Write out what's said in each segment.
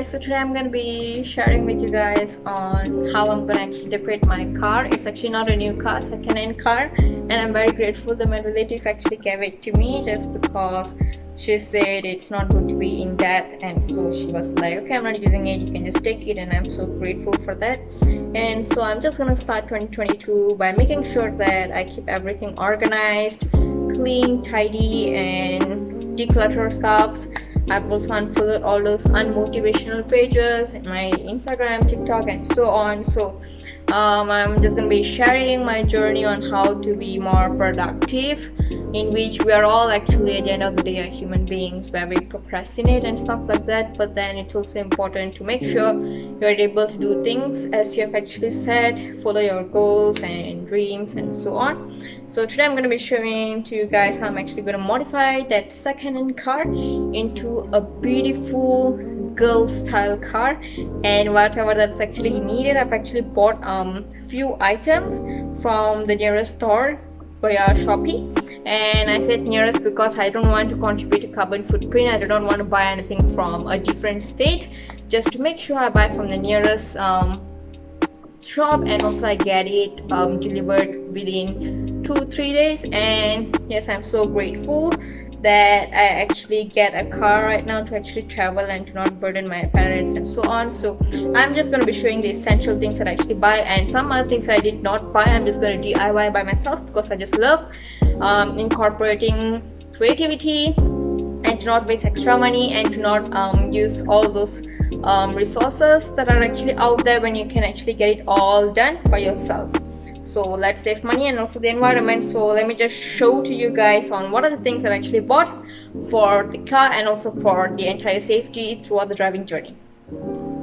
guys, so today I'm going to be sharing with you guys on how I'm going to actually decorate my car. It's actually not a new car, second-hand car, and I'm very grateful that my relative actually gave it to me just because she said it's not going to be in depth, and so she was like, okay, I'm not using it, you can just take it, and I'm so grateful for that. And so I'm just gonna start 2022 by making sure that I keep everything organized, clean, tidy, and declutter stuffs. I've also unfollowed all those unmotivational pages in my Instagram, TikTok, and so on. So I'm just gonna be sharing my journey on how to be more productive, in which we are all actually at the end of the day are human beings where we procrastinate and stuff like that. But then it's also important to make sure you're able to do things as you have actually said, follow your goals and dreams and so on. So today I'm going to be showing to you guys how I'm actually going to modify that second-hand car into a beautiful girl style car, and whatever that's actually needed. I've actually bought few items from the nearest store via Shopee, and I said nearest because I don't want to contribute to carbon footprint. I don't want to buy anything from a different state, just to make sure I buy from the nearest shop, and also I get it delivered within 2-3 days. And yes, I'm so grateful that I actually get a car right now to actually travel and to not burden my parents and so on. So I'm just going to be showing the essential things that I actually buy, and some other things that I did not buy I'm just going to DIY by myself because I just love incorporating creativity and to not waste extra money and to not use all those resources that are actually out there when you can actually get it all done by yourself. So let's save money and also the environment. So let me just show to you guys on what are the things that I actually bought for the car and also for the entire safety throughout the driving journey.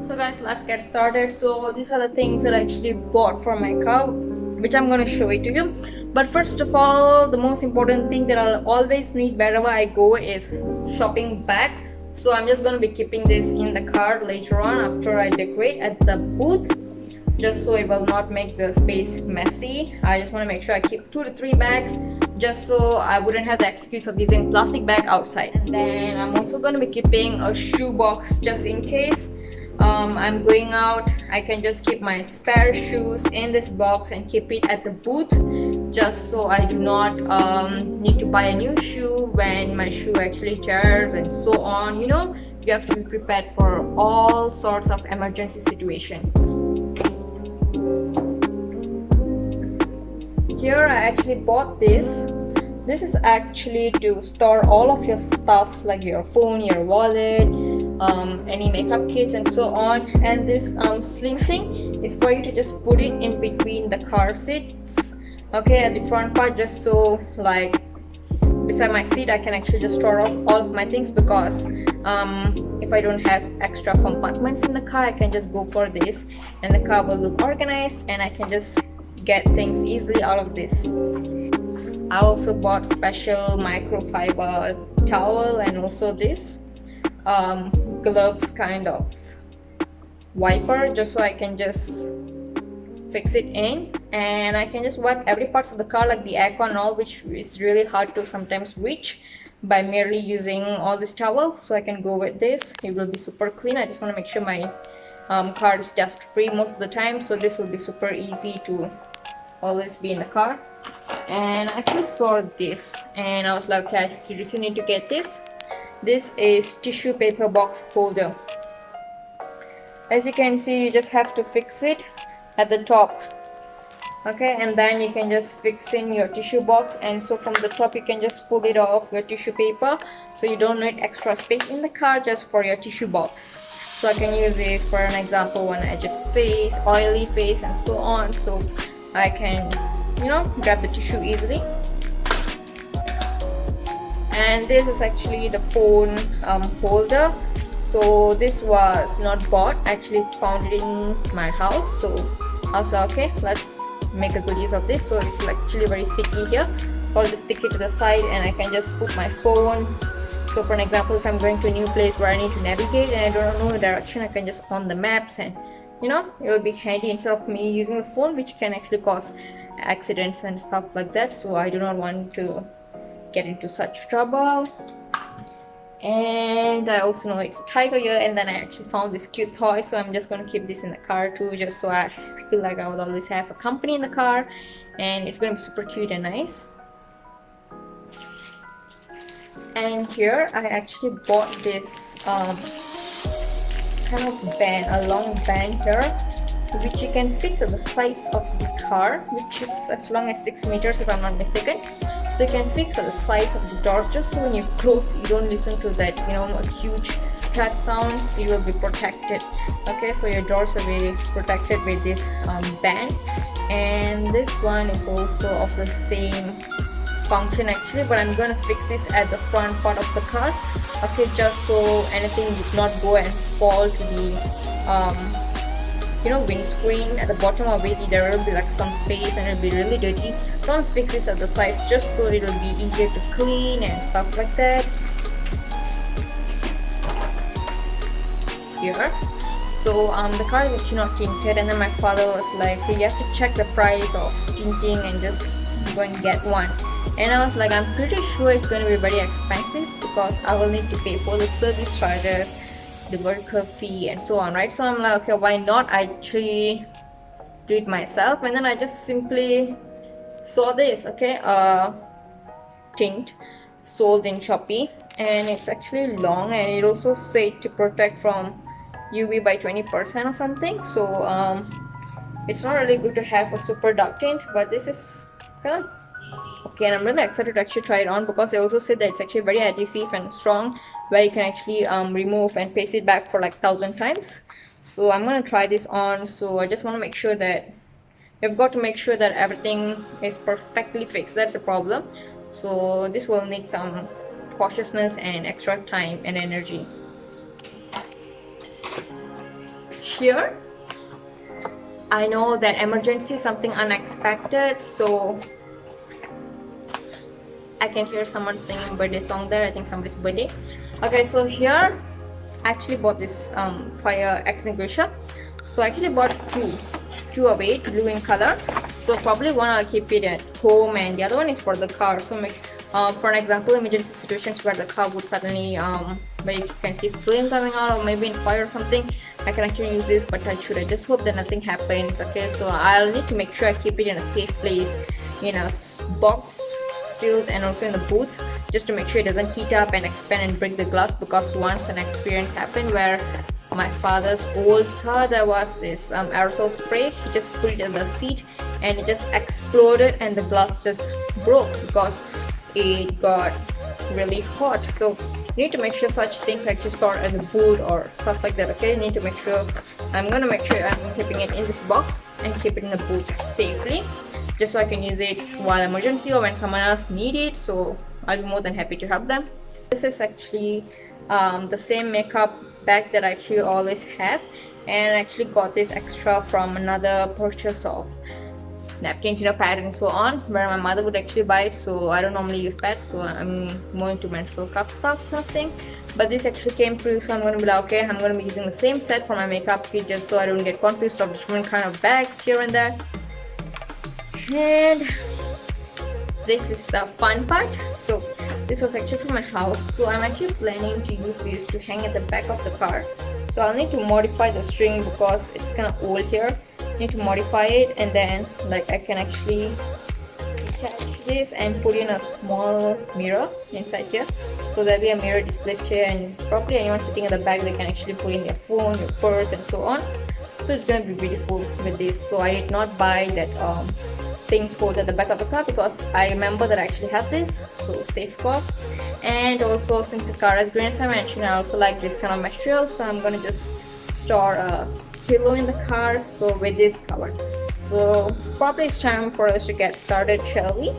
So guys, let's get started. So these are the things that I actually bought for my car, which I'm going to show it to you. But first of all, the most important thing that I'll always need wherever I go is shopping bag. So I'm just going to be keeping this in the car later on after I decorate at the booth, just so it will not make the space messy. I just want to make sure I keep 2 to 3 bags just so I wouldn't have the excuse of using plastic bag outside. And then I'm also going to be keeping a shoe box just in case I'm going out. I can just keep my spare shoes in this box and keep it at the booth, just so I do not need to buy a new shoe when my shoe actually tears and so on. You know, you have to be prepared for all sorts of emergency situation. Here I actually bought this. This is actually to store all of your stuffs like your phone, your wallet, any makeup kits and so on. And this slim thing is for you to just put it in between the car seats, okay, at the front part, just so like beside my seat I can actually just store all of my things, because if I don't have extra compartments in the car, I can just go for this and the car will look organized and I can just get things easily out of this. I also bought special microfiber towel and also this gloves kind of wiper, just so I can just fix it in, and I can just wipe every parts of the car like the aircon and all, which is really hard to sometimes reach by merely using all this towel. So I can go with this, it will be super clean. I just want to make sure my car is dust free most of the time, so this will be super easy to always be in the car. And I actually saw this and I was like, okay, I seriously need to get this. This is tissue paper box holder. As you can see, you just have to fix it at the top, okay, and then you can just fix in your tissue box, and so from the top you can just pull it off your tissue paper, so you don't need extra space in the car just for your tissue box. So I can use this for an example when I just face, oily face and so on, so I can, you know, grab the tissue easily. And this is actually the phone holder. So this was not bought, I actually found it in my house, so I was like, okay, let's make a good use of this. So it's actually very sticky here, so I'll just stick it to the side and I can just put my phone. So for an example, if I'm going to a new place where I need to navigate and I don't know the direction, I can just on the maps, and you know, it will be handy instead of me using the phone, which can actually cause accidents and stuff like that. So I do not want to get into such trouble. And I also know it's a tiger ear, and then I actually found this cute toy, so I'm just going to keep this in the car too, just so I feel like I will always have a company in the car, and it's going to be super cute and nice. And here I actually bought this kind of band, a long band here, which you can fix at the sides of the car, which is as long as 6 meters if I'm not mistaken. So you can fix at the sides of the doors, just so when you close you don't listen to that, you know, a huge thud sound. It will be protected. Okay, so your doors will be protected with this band. And this one is also of the same function actually, but I'm gonna fix this at the front part of the car. Okay, just so anything would not go and fall to the you know, windscreen. At the bottom of it there will be like some space and it'll be really dirty. Don't fix this at the sides, just so it will be easier to clean and stuff like that. Here, so the car is actually not tinted, and then my father was like, you have to check the price of tinting and just go and get one. And I was like, I'm pretty sure it's going to be very expensive, because I will need to pay for the service charges, the worker fee, and so on, right? So I'm like, okay, why not I actually do it myself? And then I just simply saw this, okay, tint sold in Shopee, and it's actually long, and it also said to protect from UV by 20% or something. So it's not really good to have a super dark tint, but this is kind of okay, and I'm really excited to actually try it on, because they also said that it's actually very adhesive and strong, where you can actually remove and paste it back for like 1,000 times. So I'm gonna try this on. So I just want to make sure that you've got to make sure that everything is perfectly fixed. That's a problem. So this will need some cautiousness and extra time and energy. Here, I know that emergency is something unexpected, so I can hear someone singing birthday song there. I think somebody's birthday. Okay, so here I actually bought this fire extinguisher. So I actually bought two of it, blue in color. So probably one I'll keep it at home, and the other one is for the car. So make for an example, emergency situations where the car would suddenly where you can see flame coming out, or maybe in fire or something, I can actually use this. But I just hope that nothing happens. Okay, so I'll need to make sure I keep it in a safe place, in a box, sealed, and also in the booth, just to make sure it doesn't heat up and expand and break the glass. Because once an experience happened where my father's old car, there was this aerosol spray. He just put it in the seat and it just exploded, and the glass just broke because it got really hot. So you need to make sure such things actually store in the boot or stuff like that. Okay, you need to make sure. I'm gonna make sure I'm keeping it in this box and keep it in the boot safely, just so I can use it while emergency or when someone else need it. So I'll be more than happy to help them. This is actually the same makeup bag that I actually always have, and I actually got this extra from another purchase of napkins, you know, pads and so on, where my mother would actually buy it. So I don't normally use pads, so I'm more into menstrual cup stuff, nothing. But this actually came through, so I'm going to be like, okay, I'm going to be using the same set for my makeup kit, just so I don't get confused of different kind of bags here and there. And this is the fun part. So this was actually from my house, so I'm actually planning to use this to hang at the back of the car. So I'll need to modify the string because it's kind of old here. Need to modify it, and then like I can actually detach this and put in a small mirror inside here. So there'll be a mirror display here, and probably anyone sitting at the back, they can actually put in their phone, your purse, and so on. So it's gonna be beautiful with this. So I did not buy that things hold at the back of the car, because I remember that I actually have this, so safe cost. And also, since the car is green, as I mentioned, I also like this kind of material, so I'm gonna just store a pillow in the car, so with this cover. So probably it's time for us to get started, shall we?